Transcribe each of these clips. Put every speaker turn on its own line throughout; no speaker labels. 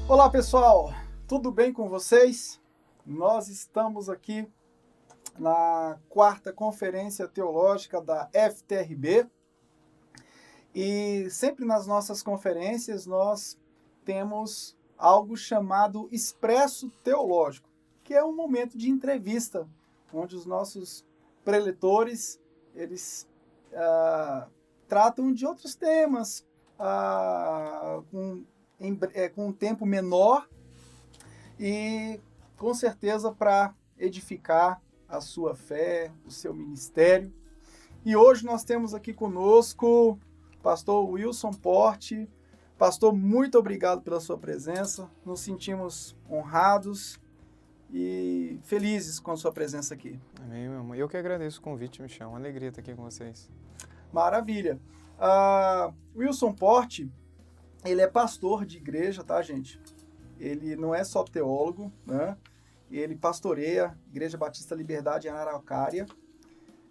Olá pessoal, tudo bem com vocês? Nós estamos aqui na quarta conferência teológica da FTRB e sempre nas nossas conferências nós temos algo chamado Expresso Teológico, que é um momento de entrevista, onde os nossos preletores eles tratam de outros temas com um tempo menor e com certeza para edificar a sua fé, o seu ministério. E hoje nós temos aqui conosco o pastor Wilson Porte. Pastor, muito obrigado pela sua presença, nos sentimos honrados e felizes com a sua presença aqui.
Amém, meu irmão. Eu que agradeço o convite, Michel. Uma alegria estar aqui com vocês.
Maravilha. Wilson Porte, ele é pastor de igreja, tá, gente? Ele não é só teólogo, né? Ele pastoreia a Igreja Batista Liberdade em Araraquara.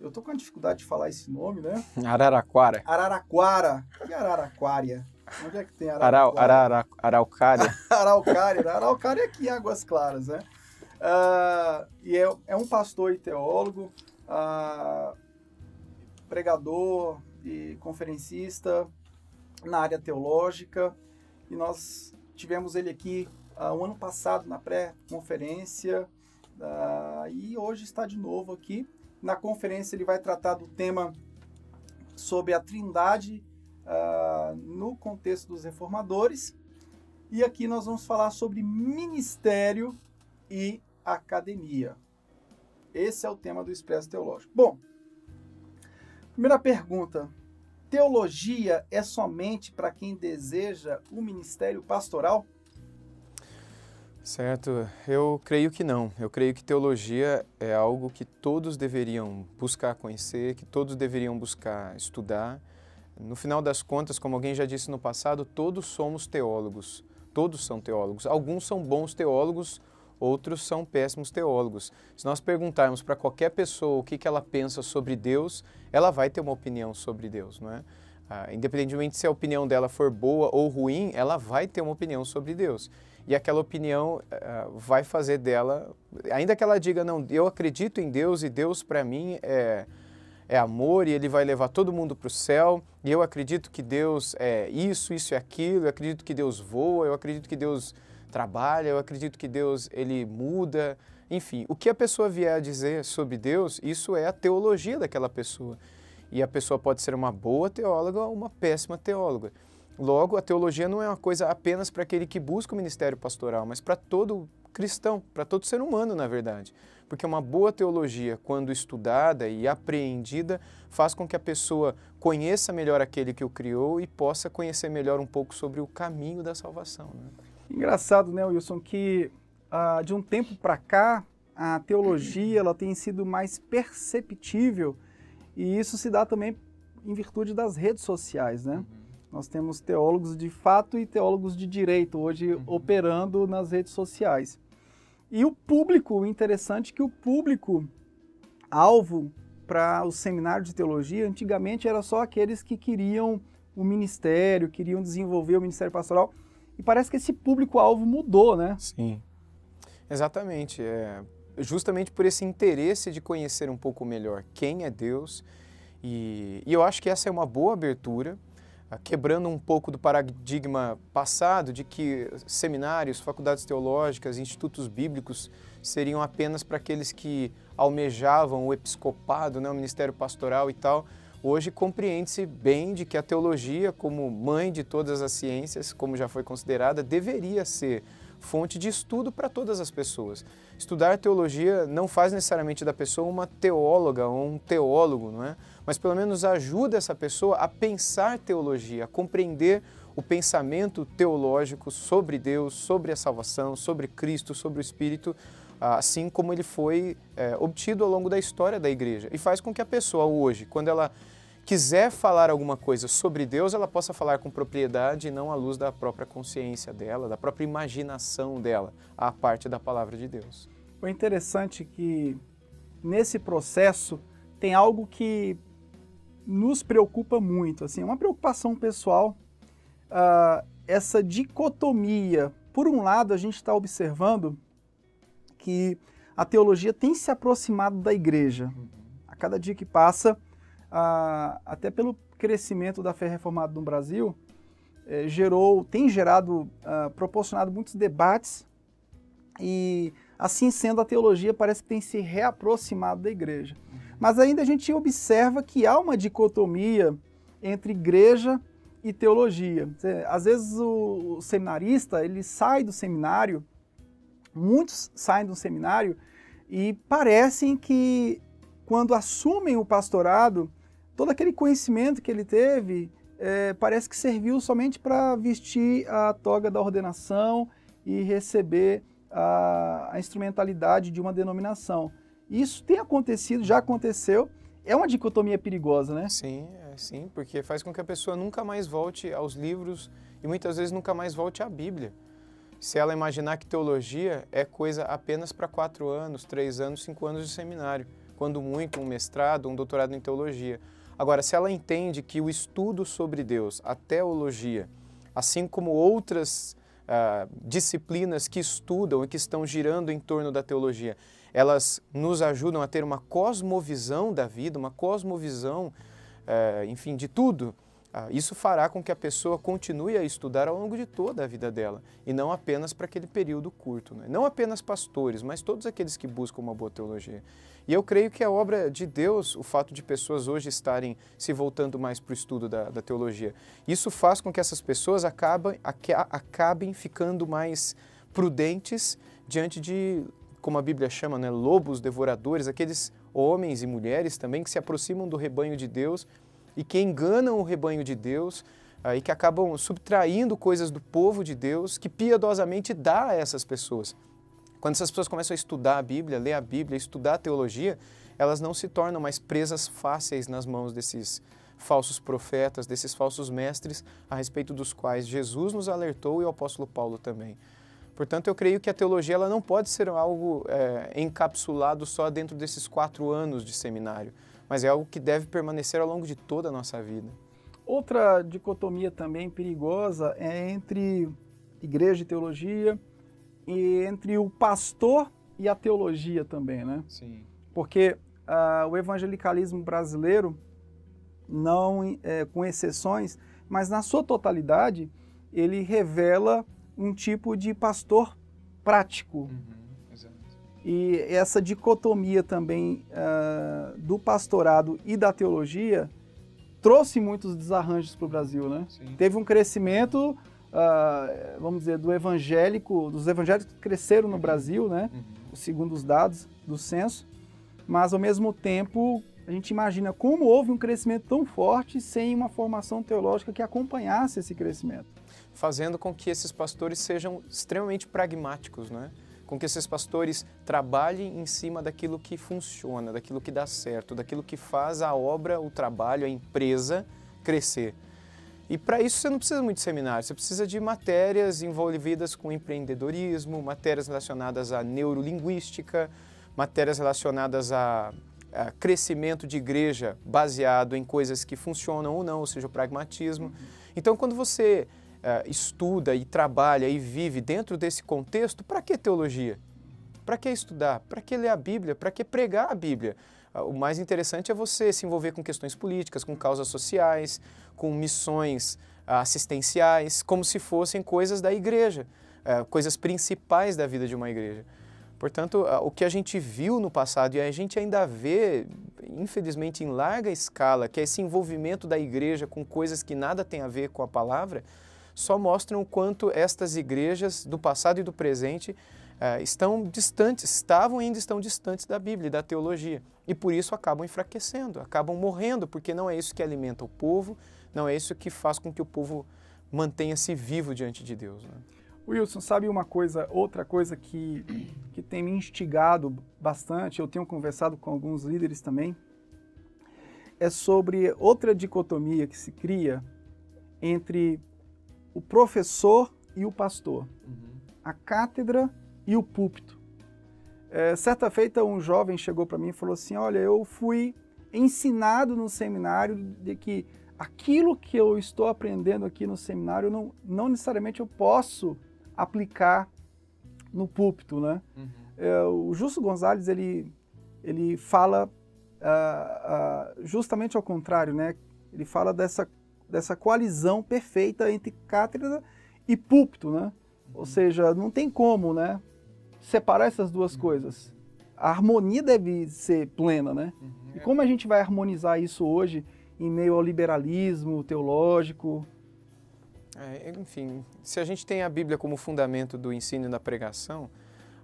Eu tô com uma dificuldade de falar esse nome, né?
Araraquara.
Araraquara. E Araraquária? Onde é que tem Araraquara?
Araucária.
Araucária. Araucária é aqui em Águas Claras, né? E é um pastor e teólogo, pregador e conferencista na área teológica, e nós tivemos ele aqui o ano passado na pré-conferência, e hoje está de novo aqui. Na conferência ele vai tratar do tema sobre a Trindade no contexto dos reformadores, e aqui nós vamos falar sobre ministério e academia. Esse é o tema do Expresso Teológico. Bom, primeira pergunta: teologia é somente para quem deseja o ministério pastoral?
Certo, eu creio que não. Eu creio que teologia é algo que todos deveriam buscar conhecer, que todos deveriam buscar estudar. No final das contas, como alguém já disse no passado, todos somos teólogos. Todos são teólogos. Alguns são bons teólogos, outros são péssimos teólogos. Se nós perguntarmos para qualquer pessoa o que ela pensa sobre Deus, ela vai ter uma opinião sobre Deus, não é? Independentemente se a opinião dela for boa ou ruim, ela vai ter uma opinião sobre Deus. E aquela opinião vai fazer dela, ainda que ela diga, não, eu acredito em Deus e Deus para mim é amor e Ele vai levar todo mundo para o céu, e eu acredito que Deus é isso e aquilo, eu acredito que Deus voa, eu acredito que Deus trabalha, eu acredito que Deus ele muda, enfim, o que a pessoa vier a dizer sobre Deus, isso é a teologia daquela pessoa. E a pessoa pode ser uma boa teóloga ou uma péssima teóloga. Logo, a teologia não é uma coisa apenas para aquele que busca o ministério pastoral, mas para todo cristão, para todo ser humano, na verdade. Porque uma boa teologia, quando estudada e apreendida, faz com que a pessoa conheça melhor aquele que o criou e possa conhecer melhor um pouco sobre o caminho da salvação, né?
Engraçado, né, Wilson, que de um tempo para cá, a teologia ela tem sido mais perceptível, e isso se dá também em virtude das redes sociais, né? Nós temos teólogos de fato e teólogos de direito hoje operando nas redes sociais. E o público, o interessante é que o público-alvo para o seminário de teologia, antigamente era só aqueles que queriam o ministério, queriam desenvolver o ministério pastoral, e parece que esse público-alvo mudou, né?
Sim, exatamente. Justamente por esse interesse de conhecer um pouco melhor quem é Deus, e eu acho que essa é uma boa abertura, quebrando um pouco do paradigma passado de que seminários, faculdades teológicas, institutos bíblicos seriam apenas para aqueles que almejavam o episcopado, né, o ministério pastoral e tal. Hoje compreende-se bem de que a teologia, como mãe de todas as ciências, como já foi considerada, deveria ser fonte de estudo para todas as pessoas. Estudar teologia não faz necessariamente da pessoa uma teóloga ou um teólogo, não é? Mas pelo menos ajuda essa pessoa a pensar teologia, a compreender o pensamento teológico sobre Deus, sobre a salvação, sobre Cristo, sobre o Espírito, assim como ele foi obtido ao longo da história da igreja. E faz com que a pessoa hoje, quando ela quiser falar alguma coisa sobre Deus, ela possa falar com propriedade e não à luz da própria consciência dela, da própria imaginação dela, à parte da palavra de Deus.
O interessante é que nesse processo tem algo que nos preocupa muito, assim, uma preocupação pessoal, essa dicotomia por um lado, a gente está observando que a teologia tem se aproximado da igreja. A cada dia que passa, até pelo crescimento da fé reformada no Brasil, tem gerado, proporcionado muitos debates e, assim sendo, a teologia parece que tem se reaproximado da igreja. Mas ainda a gente observa que há uma dicotomia entre igreja e teologia. Às vezes o seminarista, ele sai do seminário, muitos saem do seminário e parecem que quando assumem o pastorado, todo aquele conhecimento que ele teve parece que serviu somente para vestir a toga da ordenação e receber a instrumentalidade de uma denominação. Isso tem acontecido, já aconteceu, é uma dicotomia perigosa, né?
Sim, sim, porque faz com que a pessoa nunca mais volte aos livros e muitas vezes nunca mais volte à Bíblia. Se ela imaginar que teologia é coisa apenas para 4 anos, 3 anos, 5 anos de seminário, quando muito um mestrado, um doutorado em teologia. Agora, se ela entende que o estudo sobre Deus, a teologia, assim como outras disciplinas que estudam e que estão girando em torno da teologia, elas nos ajudam a ter uma cosmovisão da vida, uma cosmovisão, enfim, de tudo. Isso fará com que a pessoa continue a estudar ao longo de toda a vida dela, e não apenas para aquele período curto, né? Não apenas pastores, mas todos aqueles que buscam uma boa teologia. E eu creio que a obra de Deus, o fato de pessoas hoje estarem se voltando mais para o estudo da teologia, isso faz com que essas pessoas acabem ficando mais prudentes diante de, como a Bíblia chama, né, lobos devoradores, aqueles homens e mulheres também que se aproximam do rebanho de Deus e que enganam o rebanho de Deus e que acabam subtraindo coisas do povo de Deus que piedosamente dá a essas pessoas. Quando essas pessoas começam a estudar a Bíblia, ler a Bíblia, estudar a teologia, elas não se tornam mais presas fáceis nas mãos desses falsos profetas, desses falsos mestres, a respeito dos quais Jesus nos alertou e o apóstolo Paulo também. Portanto, eu creio que a teologia ela não pode ser algo encapsulado só dentro desses 4 anos de seminário, mas é algo que deve permanecer ao longo de toda a nossa vida.
Outra dicotomia também perigosa é entre igreja e teologia e entre o pastor e a teologia também, né?
Sim.
Porque o evangelicalismo brasileiro, não com exceções, mas na sua totalidade, ele revela um tipo de pastor prático.
Exato.
E essa dicotomia também do pastorado e da teologia trouxe muitos desarranjos para o Brasil, né?
Sim.
Teve um crescimento, vamos dizer, dos evangélicos que cresceram no Brasil, né? Segundo os dados do censo, mas ao mesmo tempo a gente imagina como houve um crescimento tão forte sem uma formação teológica que acompanhasse esse crescimento.
Fazendo com que esses pastores sejam extremamente pragmáticos, né? Com que esses pastores trabalhem em cima daquilo que funciona, daquilo que dá certo, daquilo que faz a obra, o trabalho, a empresa crescer. E para isso você não precisa muito de seminário, você precisa de matérias envolvidas com empreendedorismo, matérias relacionadas à neurolinguística, matérias relacionadas a crescimento de igreja baseado em coisas que funcionam ou não, ou seja, o pragmatismo. Então, quando você estuda e trabalha e vive dentro desse contexto, para que teologia? Para que estudar? Para que ler a Bíblia? Para que pregar a Bíblia? O mais interessante é você se envolver com questões políticas, com causas sociais, com missões assistenciais, como se fossem coisas da igreja, coisas principais da vida de uma igreja. Portanto, o que a gente viu no passado e a gente ainda vê, infelizmente, em larga escala, que é esse envolvimento da igreja com coisas que nada tem a ver com a palavra, só mostram o quanto estas igrejas do passado e do presente estavam e ainda estão distantes da Bíblia e da teologia. E por isso acabam enfraquecendo, acabam morrendo, porque não é isso que alimenta o povo, não é isso que faz com que o povo mantenha-se vivo diante de Deus, né?
Wilson, sabe outra coisa que tem me instigado bastante, eu tenho conversado com alguns líderes também, é sobre outra dicotomia que se cria entre o professor e o pastor, a cátedra e o púlpito. Certa feita, um jovem chegou para mim e falou assim, olha, eu fui ensinado no seminário de que aquilo que eu estou aprendendo aqui no seminário, não necessariamente eu posso aplicar no púlpito, né? O Justo Gonzalez, ele fala justamente ao contrário, né? Ele fala dessa coalizão perfeita entre cátedra e púlpito, né? Ou seja, não tem como, né, separar essas duas coisas. A harmonia deve ser plena, né? E como a gente vai harmonizar isso hoje em meio ao liberalismo teológico?
Enfim, se a gente tem a Bíblia como fundamento do ensino e da pregação,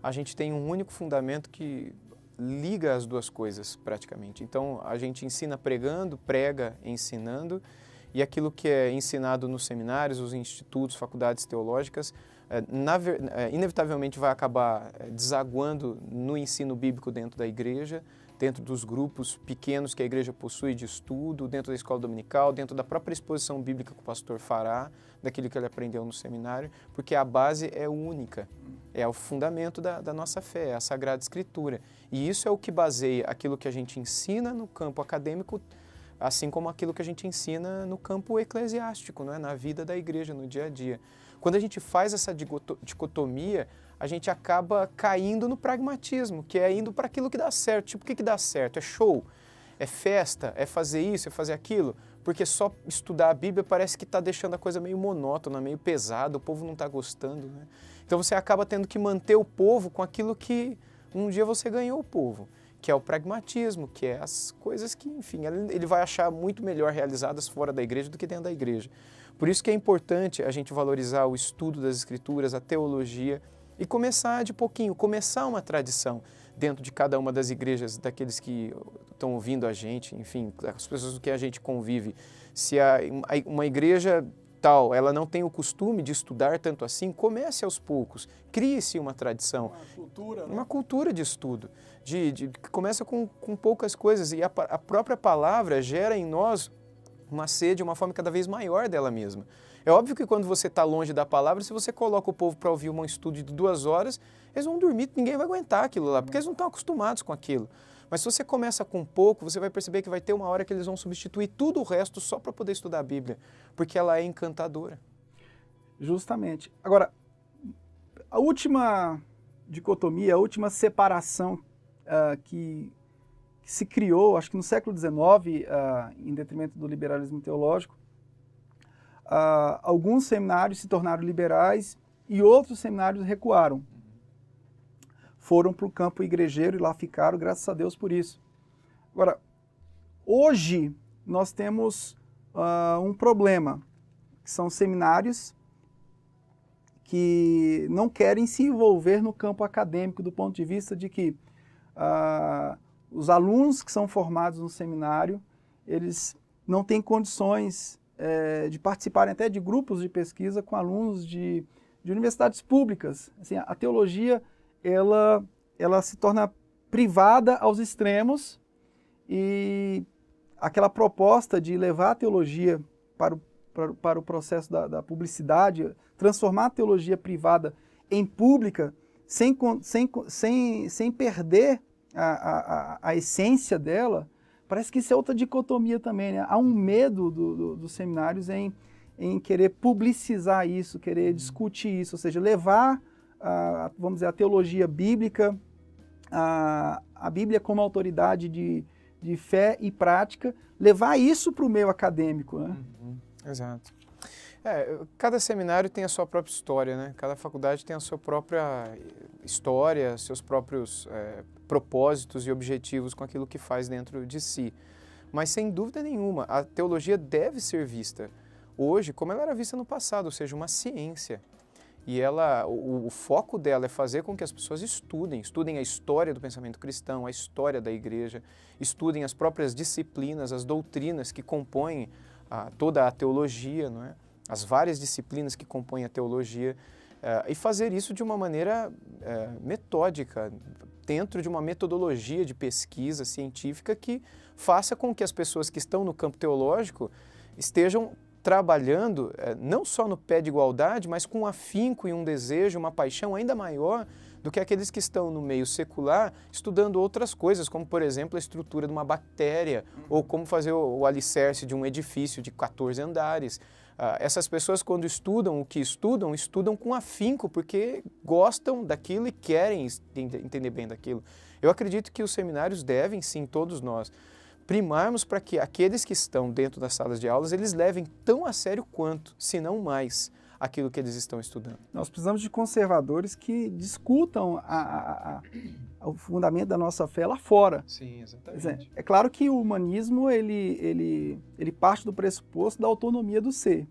a gente tem um único fundamento que liga as duas coisas praticamente. Então, a gente ensina pregando, prega ensinando, e aquilo que é ensinado nos seminários, os institutos, faculdades teológicas, inevitavelmente vai acabar desaguando no ensino bíblico dentro da igreja, dentro dos grupos pequenos que a igreja possui de estudo, dentro da escola dominical, dentro da própria exposição bíblica que o pastor fará, daquilo que ele aprendeu no seminário, porque a base é única, é o fundamento da nossa fé, é a Sagrada Escritura. E isso é o que baseia aquilo que a gente ensina no campo acadêmico, assim como aquilo que a gente ensina no campo eclesiástico, não é? Na vida da igreja, no dia a dia. Quando a gente faz essa dicotomia, a gente acaba caindo no pragmatismo, que é indo para aquilo que dá certo. Tipo, o que dá certo? É show? É festa? É fazer isso? É fazer aquilo? Porque só estudar a Bíblia parece que está deixando a coisa meio monótona, meio pesada, o povo não está gostando, né? Então você acaba tendo que manter o povo com aquilo que um dia você ganhou o povo, que é o pragmatismo, que é as coisas que, enfim, ele vai achar muito melhor realizadas fora da igreja do que dentro da igreja. Por isso que é importante a gente valorizar o estudo das Escrituras, a teologia, e começar de pouquinho, começar uma tradição dentro de cada uma das igrejas, daqueles que estão ouvindo a gente, enfim, as pessoas com quem a gente convive. Se uma igreja tal, ela não tem o costume de estudar tanto assim, comece aos poucos, crie-se uma tradição.
Uma cultura, né?
Uma cultura de estudo, que começa com poucas coisas, e a própria palavra gera em nós uma sede, uma fome cada vez maior dela mesma. É óbvio que quando você está longe da palavra, se você coloca o povo para ouvir um estudo de 2 horas, eles vão dormir, ninguém vai aguentar aquilo lá, porque eles não estão acostumados com aquilo. Mas se você começa com pouco, você vai perceber que vai ter uma hora que eles vão substituir tudo o resto só para poder estudar a Bíblia, porque ela é encantadora.
Justamente. Agora, a última dicotomia, a última separação que se criou, acho que no século XIX, em detrimento do liberalismo teológico, alguns seminários se tornaram liberais e outros seminários recuaram. Foram para o campo igrejeiro e lá ficaram, graças a Deus por isso. Agora, hoje nós temos um problema, que são seminários que não querem se envolver no campo acadêmico do ponto de vista de que os alunos que são formados no seminário, eles não têm condições de participarem até de grupos de pesquisa com alunos de universidades públicas. Assim, a teologia ela se torna privada aos extremos, e aquela proposta de levar a teologia para o processo da publicidade, transformar a teologia privada em pública, sem perder a essência dela, parece que isso é outra dicotomia também, né? Há um medo dos seminários em querer publicizar isso, querer discutir isso, ou seja, levar vamos dizer, a teologia bíblica, a Bíblia como autoridade de fé e prática, levar isso para o meio acadêmico, né?
Exato. Cada seminário tem a sua própria história, né? Cada faculdade tem a sua própria história, seus próprios propósitos e objetivos com aquilo que faz dentro de si. Mas, sem dúvida nenhuma, a teologia deve ser vista hoje como ela era vista no passado, ou seja, uma ciência. E o foco dela é fazer com que as pessoas estudem a história do pensamento cristão, a história da igreja, estudem as próprias disciplinas, as doutrinas que compõem toda a teologia, não é? As várias disciplinas que compõem a teologia, e fazer isso de uma maneira metódica, dentro de uma metodologia de pesquisa científica que faça com que as pessoas que estão no campo teológico estejam trabalhando não só no pé de igualdade, mas com um afinco e um desejo, uma paixão ainda maior do que aqueles que estão no meio secular estudando outras coisas, como, por exemplo, a estrutura de uma bactéria, ou como fazer o alicerce de um edifício de 14 andares. essas pessoas, quando estudam o que estudam, estudam com afinco, porque gostam daquilo e querem entender bem daquilo. Eu acredito que os seminários devem, sim, todos nós, primarmos para que aqueles que estão dentro das salas de aulas, eles levem tão a sério quanto, se não mais, aquilo que eles estão estudando.
Nós precisamos de conservadores que discutam o fundamento da nossa fé lá fora.
Sim, exatamente.
É claro que o humanismo ele parte do pressuposto da autonomia do ser.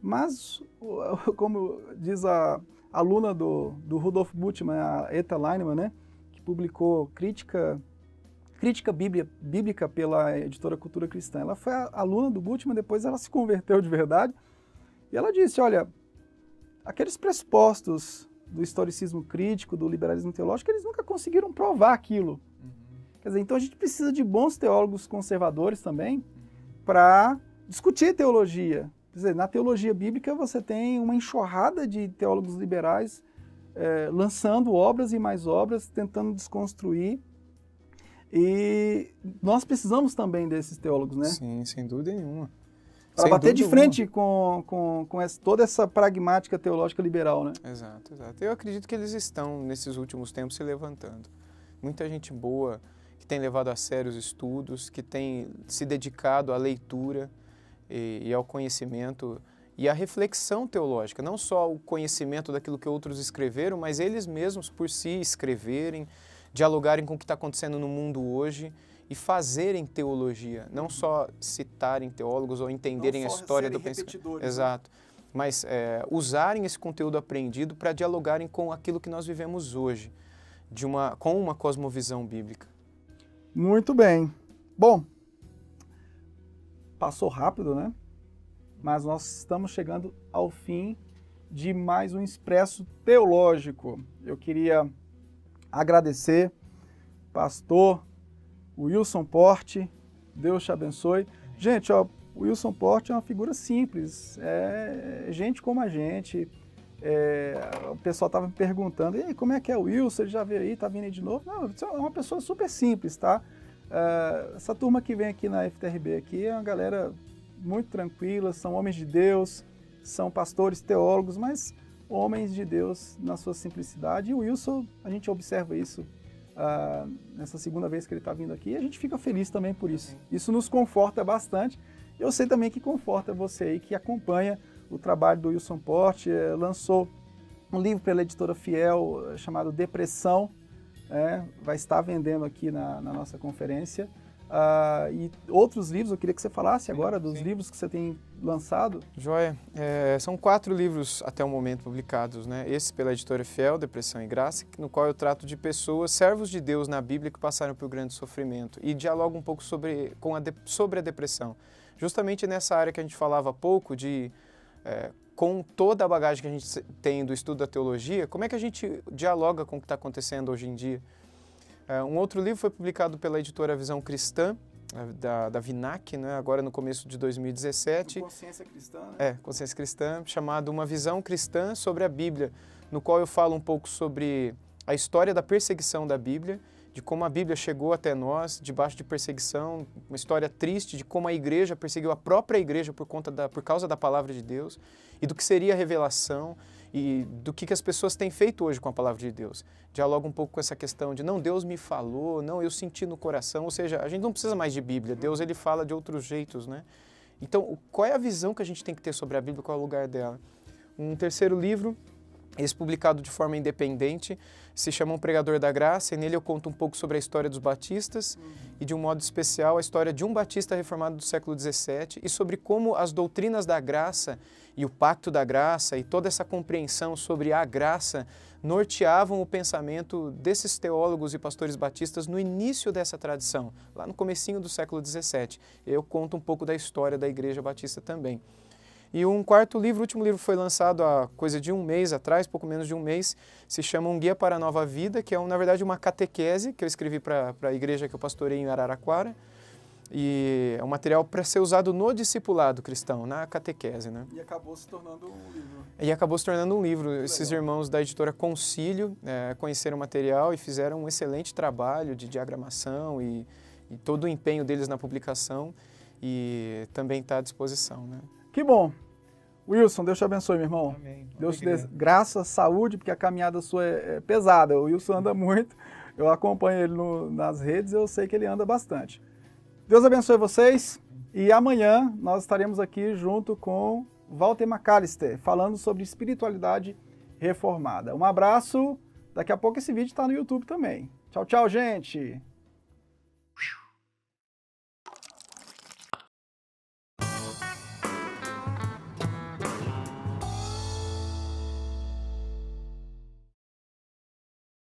Mas, como diz a aluna do Rudolf Bultmann, a Etta Leinemann, né, que publicou Crítica Bíblica pela editora Cultura Cristã. Ela foi aluna do Bultmann, depois ela se converteu de verdade. E ela disse, olha, aqueles pressupostos do historicismo crítico, do liberalismo teológico, eles nunca conseguiram provar aquilo. Quer dizer, então a gente precisa de bons teólogos conservadores também para discutir teologia. Quer dizer, na teologia bíblica você tem uma enxurrada de teólogos liberais lançando obras e mais obras, tentando desconstruir. E nós precisamos também desses teólogos, né?
Sim, sem dúvida nenhuma.
Para bater de frente com toda essa pragmática teológica liberal, né?
Exato, exato. Eu acredito que eles estão, nesses últimos tempos, se levantando. Muita gente boa que tem levado a sério os estudos, que tem se dedicado à leitura e ao conhecimento e à reflexão teológica. Não só o conhecimento daquilo que outros escreveram, mas eles mesmos, por si, escreverem, dialogarem com o que está acontecendo no mundo hoje e fazerem teologia, não só citarem teólogos ou entenderem a história do pensamento. Exato. Mas usarem esse conteúdo aprendido para dialogarem com aquilo que nós vivemos hoje, com uma cosmovisão bíblica.
Muito bem. Bom, passou rápido, né? Mas nós estamos chegando ao fim de mais um Expresso Teológico. Eu queria agradecer, pastor Wilson Porte, Deus te abençoe. Gente, ó, o Wilson Porte é uma figura simples, é gente como a gente. O pessoal estava me perguntando, e aí, como é que é o Wilson? Ele já veio aí, tá vindo aí de novo? Não, é uma pessoa super simples, tá? Essa turma que vem aqui na FTRB aqui é uma galera muito tranquila, são homens de Deus, são pastores, teólogos, mas homens de Deus na sua simplicidade. E o Wilson, a gente observa isso nessa segunda vez que ele está vindo aqui, e a gente fica feliz também por isso. Isso nos conforta bastante. Eu sei também que conforta você aí que acompanha o trabalho do Wilson Porte. Lançou um livro pela editora Fiel chamado Depressão, vai estar vendendo aqui na nossa conferência. E outros livros, eu queria que você falasse agora dos livros que você tem lançado.
Joia. São 4 livros até o momento publicados, né? Esse pela editora Fiel, Depressão e Graça, no qual eu trato de pessoas, servos de Deus na Bíblia, que passaram por grande sofrimento, e dialogo um pouco sobre a depressão. Justamente nessa área que a gente falava há pouco, com toda a bagagem que a gente tem do estudo da teologia, como é que a gente dialoga com o que está acontecendo hoje em dia? Um outro livro foi publicado pela editora Visão Cristã, da Vinac, né, agora no começo de 2017.
Consciência Cristã, né?
Consciência Cristã, chamado Uma Visão Cristã sobre a Bíblia, no qual eu falo um pouco sobre a história da perseguição da Bíblia, de como a Bíblia chegou até nós debaixo de perseguição, uma história triste de como a igreja perseguiu a própria igreja por causa da palavra de Deus, e do que seria a revelação, e do que as pessoas têm feito hoje com a palavra de Deus. Dialoga um pouco com essa questão de, não, Deus me falou, não, eu senti no coração, ou seja, a gente não precisa mais de Bíblia, Deus ele fala de outros jeitos, né? Então, qual é a visão que a gente tem que ter sobre a Bíblia, qual é o lugar dela? Um terceiro livro, esse publicado de forma independente, se chama Um Pregador da Graça, e nele eu conto um pouco sobre a história dos batistas e, de um modo especial, a história de um batista reformado do século XVII e sobre como as doutrinas da graça e o pacto da graça e toda essa compreensão sobre a graça norteavam o pensamento desses teólogos e pastores batistas no início dessa tradição, lá no comecinho do século XVII. Eu conto um pouco da história da Igreja Batista também. E um quarto livro, o último livro foi lançado há coisa de um mês atrás, pouco menos de um mês, se chama Um Guia para a Nova Vida, que é, na verdade, uma catequese que eu escrevi para a igreja que eu pastorei em Araraquara. E é um material para ser usado no discipulado cristão, na catequese, né?
E acabou se tornando um livro.
E acabou se tornando um livro. Esses
legal.
Irmãos da editora Concílio conheceram o material e fizeram um excelente trabalho de diagramação e todo o empenho deles na publicação, e também está à disposição, né?
Que bom. Wilson, Deus te abençoe, meu irmão.
Amém.
Deus te dê graça, saúde, porque a caminhada sua é pesada. O Wilson anda muito, eu acompanho ele nas redes, eu sei que ele anda bastante. Deus abençoe vocês e amanhã nós estaremos aqui junto com Walter McAllister, falando sobre espiritualidade reformada. Um abraço, daqui a pouco esse vídeo está no YouTube também. Tchau, tchau, gente!